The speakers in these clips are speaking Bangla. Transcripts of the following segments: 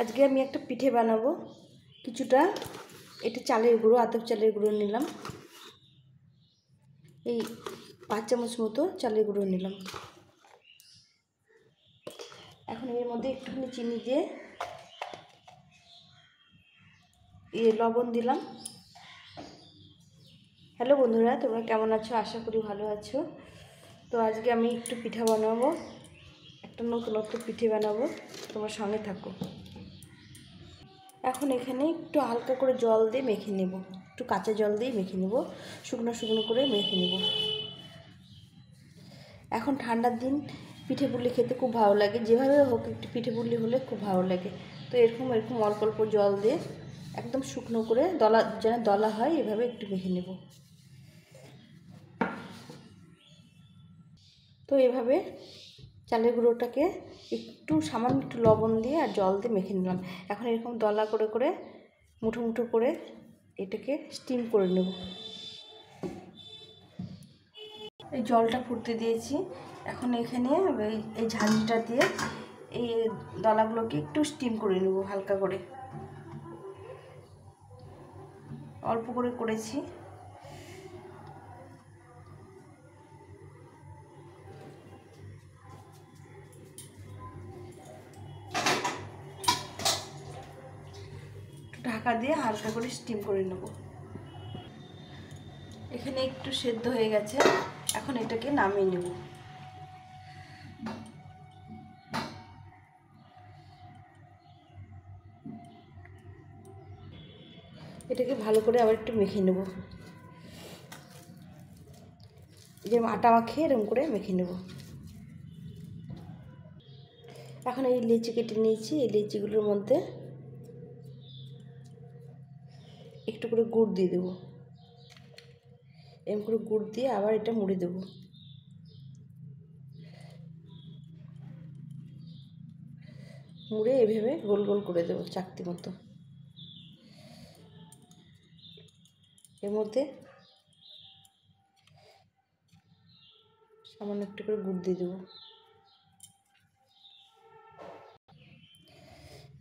আজকে আমি একটা পিঠে বানাবো। কিছুটা এটা চালের গুঁড়ো, আতপ চালের গুঁড়ো নিলাম, এই 5 চামচ মতো চালের গুঁড়ো নিলাম। এখন এর মধ্যে একটুখানি চিনি দিয়ে লবণ দিলাম। হ্যালো বন্ধুরা, তোমরা কেমন আছো? আশা করি ভালো আছো। তো আজকে আমি একটু পিঠা বানাবো, একটা নতুন পিঠে বানাবো, তোমার সঙ্গে থাকো। এখন এখানে একটু হালকা করে জল দিয়ে মেখে নেব, একটু কাঁচা জল দিয়ে মেখে নেব, শুকনো শুকনো করে মেখে নেব। এখন ঠান্ডার দিন পিঠে পুলি খেতে খুব ভালো লাগে, যেভাবে হোক একটু পিঠে পুলি হলে খুব ভালো লাগে। তো এরকম অল্প অল্প জল দিয়ে একদম শুকনো করে যেন দলা হয় এভাবে একটু মেখে নেব। তো এভাবে চালের গুঁড়োটাকে সামান্য একটু লবণ দিয়ে আর জল দিয়ে মেখে নিলাম। এখন এরকম দলা করে করে মুঠো মুঠো করে এটাকে স্টিম করে নেব। এই জলটা ফুটতে দিয়েছি, এখন এখানে এই ঝাঁঝরিটা দিয়ে এই দলাগুলোকে একটু স্টিম করে নেব হালকা করে। অল্প করে করেছি। ঢাকা দিয়ে হালকা করে স্টিম করে নেব। এখানে একটু সেদ্ধ হয়ে গেছে, এখন এটাকে নামিয়ে নেব। এটাকে ভালো করে আবার একটু মেখে নেব, যে আটা মাখিয়ে এরকম করে মেখে নেব। এখন এই লিচি কেটে নিয়েছি, এই লিচিগুলোর মধ্যে একটু করে গুড় দিয়ে দেবো। এরকম করে গুড় দিয়ে আবার এটা মুড়ে দেবো। মুড়ে এভাবে গোল গোল করে দেবো চাকতি মতো। এর মধ্যে সামান্য একটু করে গুড় দিয়ে দেবো।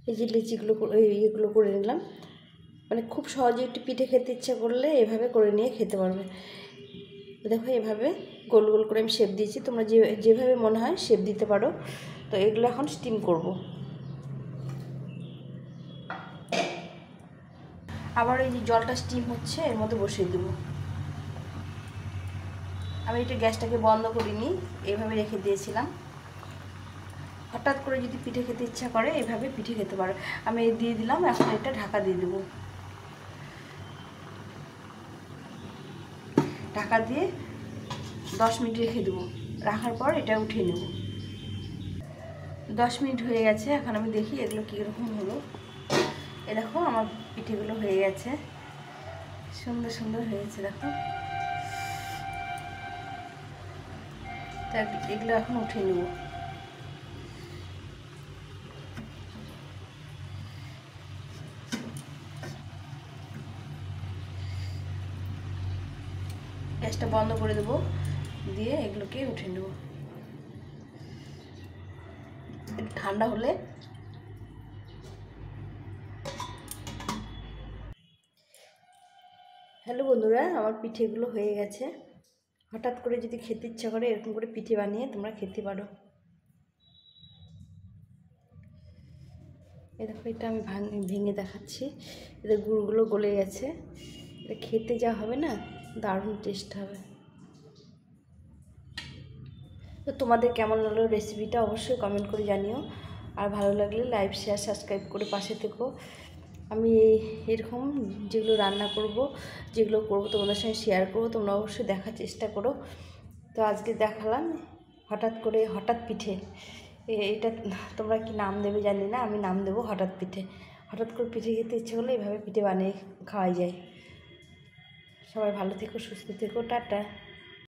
এই যে লিচিগুলো এগুলো করে নিলাম। মানে খুব সহজে একটু পিঠে খেতে ইচ্ছা করলে এভাবে করে নিয়ে খেতে পারবে। দেখো এভাবে গোল গোল করে আমি শেপ দিয়েছি, তোমরা যেভাবে মনে হয় শেপ দিতে পারো। তো এগুলো এখন স্টিম করব। আবার এই যে জলটা স্টিম হচ্ছে এর মধ্যে বসিয়ে দেবো। আমি এটা গ্যাসটাকে বন্ধ করিনি, এইভাবে রেখে দিয়েছিলাম। হঠাৎ করে যদি পিঠে খেতে ইচ্ছা করে এইভাবে পিঠে খেতে পারো। আমি দিয়ে দিলাম, এখন এটা ঢাকা দিয়ে দেবো। ঢাকা দিয়ে 10 মিনিট রেখে দেবো। রাখার পর এটা উঠিয়ে নেব। 10 মিনিট হয়ে গেছে, এখন আমি দেখি এগুলো কীরকম হলো। এ দেখো আমার পিঠেগুলো হয়ে গেছে, সুন্দর সুন্দর হয়েছে দেখো। তা এগুলো এখন উঠিয়ে নেব। গ্যাসটা বন্ধ করে দেবো, দিয়ে এগুলোকে উঠিয়ে নেব। ঠান্ডা হলে হ্যালো বন্ধুরা, আমার পিঠেগুলো হয়ে গেছে। হঠাৎ করে যদি খেতে ইচ্ছা করে এরকম করে পিঠে বানিয়ে তোমরা খেতে পারো। এই দেখো এটা আমি ভেঙে দেখাচ্ছি। এদের গুড়গুলো গলে গেছে। এটা খেতে যা হবে না, দারুণ টেস্ট হবে। তো তোমাদের কেমন লাগলো রেসিপিটা অবশ্যই কমেন্ট করে জানিও। আর ভালো লাগলে লাইক শেয়ার সাবস্ক্রাইব করে পাশে থেকো। আমি এরকম যেগুলো রান্না করব, যেগুলো করব তোমাদের সঙ্গে শেয়ার করব, তোমরা অবশ্যই দেখার চেষ্টা করো। তো আজকে দেখালাম হঠাৎ পিঠে। এটা তোমরা কি নাম দেবে জানি না, আমি নাম দেবো হঠাৎ পিঠে। হঠাৎ করে পিঠে খেতে ইচ্ছে করলে এভাবে পিঠে বানিয়ে খাওয়াই যায়। সবাই ভালো থেকো, সুস্থ থেকো, টাটা।